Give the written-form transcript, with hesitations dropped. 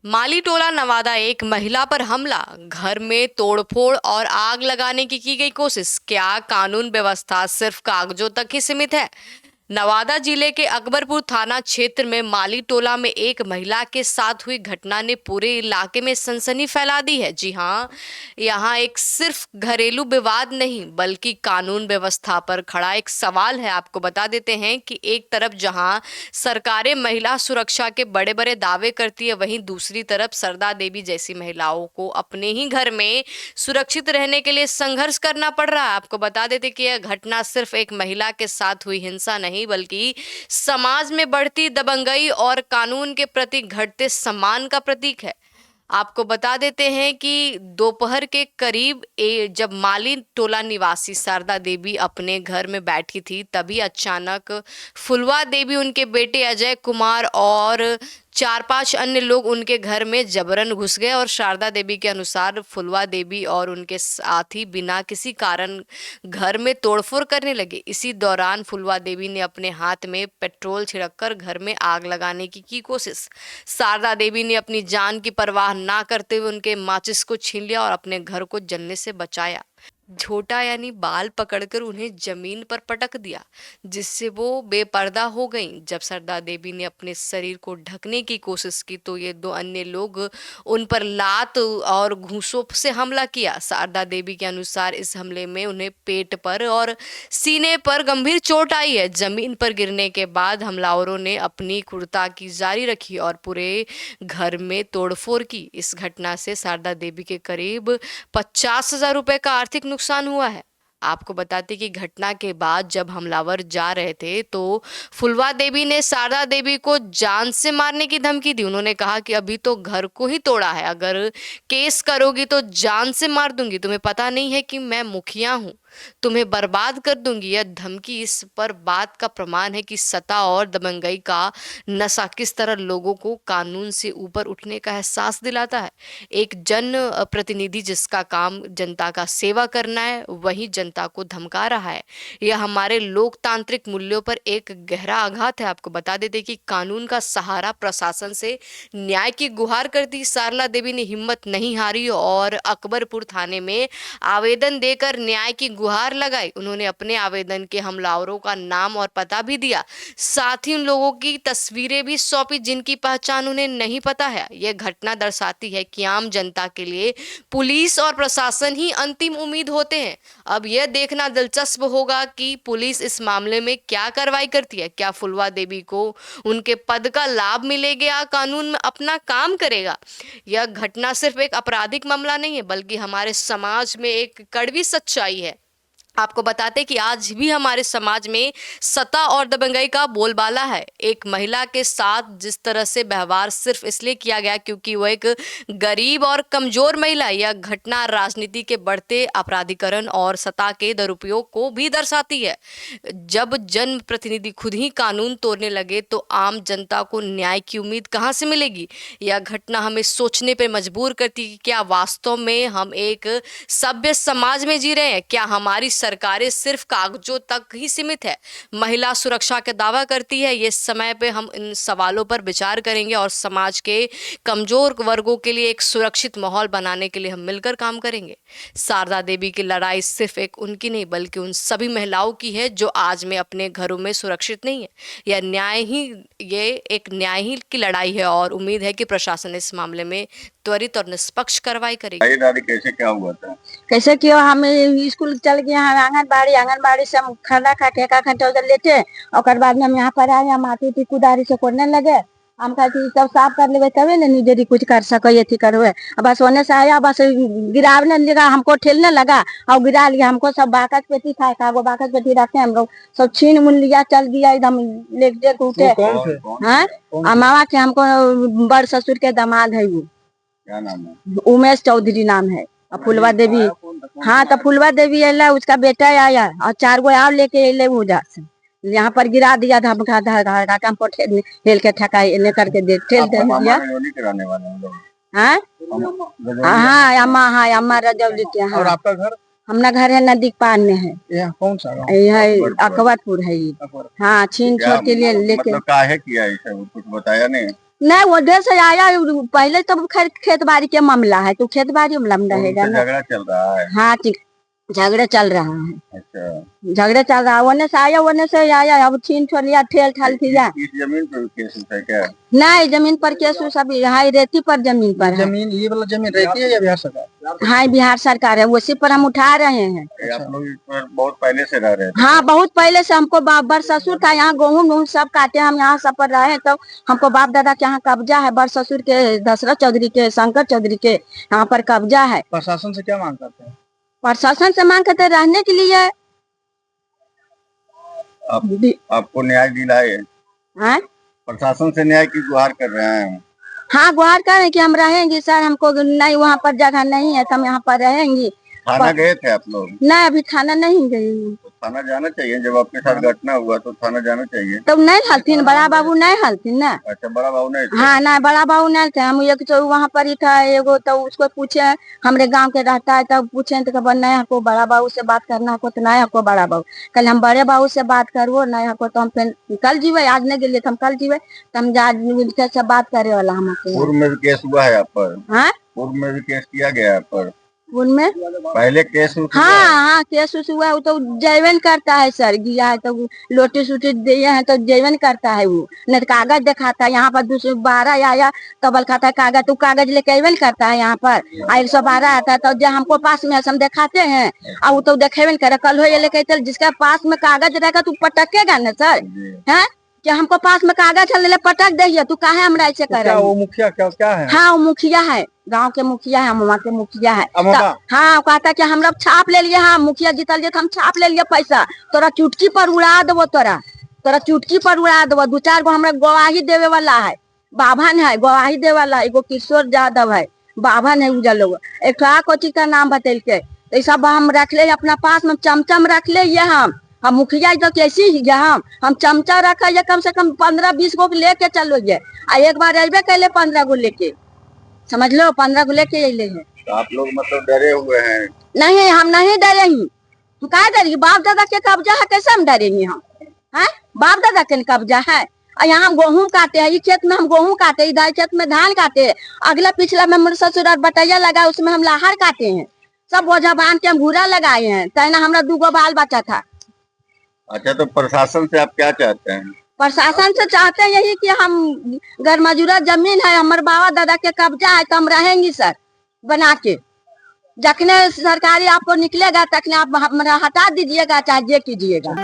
माली टोला नवादा, एक महिला पर हमला, घर में तोड़फोड़ और आग लगाने की गई कोशिश। क्या कानून व्यवस्था सिर्फ कागजों तक ही सीमित है? नवादा जिले के अकबरपुर थाना क्षेत्र में माली टोला में एक महिला के साथ हुई घटना ने पूरे इलाके में सनसनी फैला दी है। जी हाँ, यहाँ एक सिर्फ घरेलू विवाद नहीं बल्कि कानून व्यवस्था पर खड़ा एक सवाल है। आपको बता देते हैं कि एक तरफ जहाँ सरकारें महिला सुरक्षा के बड़े बड़े दावे करती है, वहीं दूसरी तरफ सरदा देवी जैसी महिलाओं को अपने ही घर में सुरक्षित रहने के लिए संघर्ष करना पड़ रहा है। आपको बता देते कि यह घटना सिर्फ एक महिला के साथ हुई हिंसा नहीं बल्कि समाज में बढ़ती दबंगई और कानून के प्रति घटते सम्मान का प्रतीक है। आपको बता देते हैं कि दोपहर के करीब जब माली टोला निवासी शारदा देवी अपने घर में बैठी थी, तभी अचानक फुलवा देवी, उनके बेटे अजय कुमार और 4-5 अन्य लोग उनके घर में जबरन घुस गए और शारदा देवी के अनुसार फुलवा देवी और उनके साथी बिना किसी कारण घर में तोड़फोड़ करने लगे। इसी दौरान फुलवा देवी ने अपने हाथ में पेट्रोल छिड़ककर घर में आग लगाने की कोशिश। शारदा देवी ने अपनी जान की परवाह ना करते हुए उनके माचिस को छीन लिया और अपने घर को जलने से बचाया। झोटा यानी बाल पकड़कर उन्हें जमीन पर पटक दिया, जिससे वो बेपर्दा हो गईं। जब सरदा देवी ने अपने शरीर को ढकने की कोशिश की तो ये दो अन्य लोग उन पर लात और घूंसों से हमला किया। शारदा देवी के अनुसार इस हमले में उन्हें पेट पर और सीने पर गंभीर चोट आई है। जमीन पर गिरने के बाद हमलावरों ने अपनी कुर्ता जारी रखी और पूरे घर में तोड़फोड़ की। इस घटना से शारदा देवी के करीब 50,000 रुपए का आर्थिक नुकसान हुआ है। आपको बताते कि घटना के बाद जब हमलावर जा रहे थे तो फुलवा देवी ने शारदा देवी को जान से मारने की धमकी दी। उन्होंने कहा कि अभी तो घर को ही तोड़ा है, अगर केस करोगी तो जान से मार दूंगी। तुम्हें पता नहीं है कि मैं मुखिया हूं, तुम्हें बर्बाद कर दूंगी। यह धमकी इस पर बात का प्रमाण है कि सत्ता और दबंगई का नशा किस तरह लोगों को कानून से ऊपर उठने का एहसास दिलाता है। एक जन प्रतिनिधि जिसका काम जनता का सेवा करना है, वही जनता को धमका रहा है। यह हमारे लोकतांत्रिक मूल्यों पर एक गहरा आघात है। आपको बता देते कि कानून का सहारा, प्रशासन से न्याय की गुहार करती शारदा देवी ने हिम्मत नहीं हारी और अकबरपुर थाने में आवेदन देकर न्याय की गुहार लगाई। उन्होंने अपने आवेदन के हमलावरों का नाम और पता भी दिया, साथ ही उन लोगों की तस्वीरें भी सौंपी जिनकी पहचान उन्हें नहीं पता है। यह घटना दर्शाती है कि आम जनता के लिए पुलिस और प्रशासन ही अंतिम उम्मीद होते हैं। अब यह देखना दिलचस्प होगा कि पुलिस इस मामले में क्या कार्रवाई करती है। क्या फुलवा देवी को उनके पद का लाभ मिलेगा, कानून में अपना काम करेगा? यह घटना सिर्फ एक आपराधिक मामला नहीं है बल्कि हमारे समाज में एक कड़वी सच्चाई है। आपको बताते कि आज भी हमारे समाज में सत्ता और दबंगई का बोलबाला है। एक महिला के साथ जिस तरह से व्यवहार सिर्फ इसलिए किया गया क्योंकि वो एक गरीब और कमजोर महिला। यह घटना राजनीति के बढ़ते अपराधीकरण और सत्ता के दुरुपयोग को भी दर्शाती है। जब जन प्रतिनिधि खुद ही कानून तोड़ने लगे तो आम जनता को न्याय की उम्मीद कहां से मिलेगी? यह घटना हमें सोचने पर मजबूर करती है कि क्या वास्तव में हम एक सभ्य समाज में जी रहे हैं? क्या हमारी सरकारें सिर्फ कागजों तक ही सीमित है? महिला सुरक्षा का दावा करती है। ये समय पे हम इन सवालों पर विचार करेंगे और समाज के कमजोर वर्गों के लिए एक सुरक्षित माहौल बनाने के लिए हम मिलकर काम करेंगे। शारदा देवी की लड़ाई सिर्फ एक उनकी नहीं बल्कि उन सभी महिलाओं की है जो आज में अपने घरों में सुरक्षित नहीं है। ये एक न्याय ही की लड़ाई है और उम्मीद है कि प्रशासन इस मामले में त्वरित और निष्पक्ष कार्रवाई करेगी। दादी कैसे क्या हुआ था? कैसे क्यों हम स्कूल चल गए, हम आंगनबाड़ी से हम खाना खा ठेका खा उधर लेते और बाद में हम यहाँ पर आए, हम आती थी कुदारी से कोड़ने लगे। हम कहती सब साफ कर लेवे तबे न निजेरी कुछ कर सको, ये थी करो। बस होने से आया, बस गिरावने लगा, हमको ठेलने लगा और गिरा लिया। हमको सब बाकस पेटी था, वो बाकस पेटी रखे, हम लोग सब छीन मुन लिया, चल गया एकदम ले उठे। हाँ, मामा के हमको बड़ ससुर के दामाद है, वो क्या नाम है? उमेश चौधरी नाम है। और फुलवा देवी, हाँ तो फुलवा देवी अला, उसका बेटा आया और 4 गो और लेके अले उधर से, यहाँ पर गिरा दिया था। हमको ठेल के ठका लेकर के ठेल दिया। हाँ हाँ, अम्मा रजौली के। हाँ, और आपका घर? हमारा घर है नदी पार में है। यह कौन सा गाँव? यह अकबरपुर है ये। हाँ, छीन छोड़ के लिए लेके मतलब काहे किया ऐसा, कुछ बताया नहीं? नहीं वो देर से आया, पहले तो खैर खेत बाड़ी के मामला है तो खेत बाड़ी मामला में रहेगा उनसे ना। झगड़ा चल रहा है। हाँ ठीक, झगड़ा चल रहा है, अच्छा, झगड़ा चल रहा है, वरने से आया अब छीन छोड़ लिया, ठेल ठाल दिया। इस जमीन पर केस है क्या? नहीं जमीन पर केस उस अभी हाई रेती पर जमीन पर है। जमीन ये वाला जमीन रहती है या बिहार सरकार? हाँ बिहार सरकार है, उसी पर हम उठा रहे हैं। ये आप लोग इस पर बहुत पहले से रह रहे थे? हाँ बहुत पहले से हमको बड़ ससुर था, यहाँ गेहूं सब काटे, हम यहाँ सब पर रहे तो हमको बाप दादा के यहाँ कब्जा है, बड़ ससुर के दशरथ चौधरी के, शंकर चौधरी के यहाँ पर कब्जा है। प्रशासन से क्या मांग करते हैं? प्रशासन से मांग करते रहने के लिए। आपको न्याय दिलाए? हाँ प्रशासन से न्याय की गुहार कर रहे हैं? हाँ गुहार करें कि हम रहेंगे सर, हमको नहीं वहाँ पर जगह नहीं है तो हम यहाँ पर रहेंगे। थाना गए थे आप लोग? नहीं अभी थाना नहीं गई। तो थाना जाना चाहिए, जब आपके साथ घटना हुआ तो थाना जाना चाहिए। तब नहीं हलथिन, बड़ा बाबू नहीं हलथिन ना। अच्छा, बड़ा बाबू नहीं थे? हाँ ना बड़ा बाबू नहीं थे, हम एक तो वहाँ पर ही था एगो, तो उसको पूछे हमरे गांव के रहता है तब पूछे तो खबर नहीं हमको बड़ा बाबू से बात करना हमको, तो नहीं हमको बड़ा बाबू, कल हम बड़े बाबू से बात करवो नहीं हमको, तो हम फिर कल जीवे, आज नहीं गए तो हम कल जीवे, तो हम उनके से बात करे वाला हमको। पूर्व में भी केस हुआ है आप पर? हाँ पूर्व में भी केस किया गया है आप पर? उनमें पहले केस हुआ? हाँ केस उस हुआ, वो तो जैवन करता है सर, गिया है तो नोटिस उटिस दिए हैं तो जैवन करता है वो, नहीं तो कागज दिखाता है यहाँ पर 212 आया तब खाता है कागज, तो कागज लेके एवन करता है यहाँ पर, 112 आता है तो जो हमको पास में हम दिखाते हैं और वो तो देखेवन करे, कल हो ये लेके चल जिसका पास में कागज रहेगा तू पटकेगा ना सर, है कि हमको पास में कागज है ले पटक दे, तू काहे हमरा ऐसे कर रहे? वो मुखिया क्या है? हाँ वो मुखिया है, गांव के मुखिया है, हम वहाँ के मुखिया है। हाँ कहता कि हम लोग छाप ले लिए, हाँ मुखिया जीतल जे तो हम छाप ले लिए पैसा, तोरा चुटकी पर उड़ा देवो, तोरा चुटकी पर उड़ा देवो। 2-4 गो हमरा गवाही देवे वाला है, बाभन है गवाही देवे वाला, एगो किशोर यादव है बाभन है, उजल लोग एक कोची का नाम बतल के, तो सब हम रख ले अपना पास में, चमचम रख ले ये हम मुखिया तो कैसी ही हम चमचा रखा ये कम से कम 15-20 गो लेके चलो ये, एक बार अबे कैले 15 गो लेके, समझ लो 15 को लेके अले है। तो आप लोग मतलब डरे हुए हैं? नहीं हम नहीं डरेंगे, हम क्या डरेंगे, बाप दादा के कब्जा है, कैसे हम डरेंगे? हम हैं बाप दादा के कब्जा है, और यहाँ हम गेहूं काटे हैं, इस खेत में हम गेहूं काटे, इधर खेत में धान काटे, अगला पिछला में मेरे ससुर बटैया लगा उसमें हम लाहर काटे हैं, सब बोझा बांध के हम घूरा लगाए हैं, तैना हमरा 2 गो बाल बच्चा था। अच्छा, तो प्रशासन से आप क्या चाहते हैं? प्रशासन से चाहते हैं यही कि हम घर मजूरा जमीन है, हमारे बाबा दादा के कब्जा है तो हम रहेंगे सर बना के, जखने सरकारी आपको निकलेगा तखने आप हमारा हटा दीजिएगा चाहे जे कीजिएगा।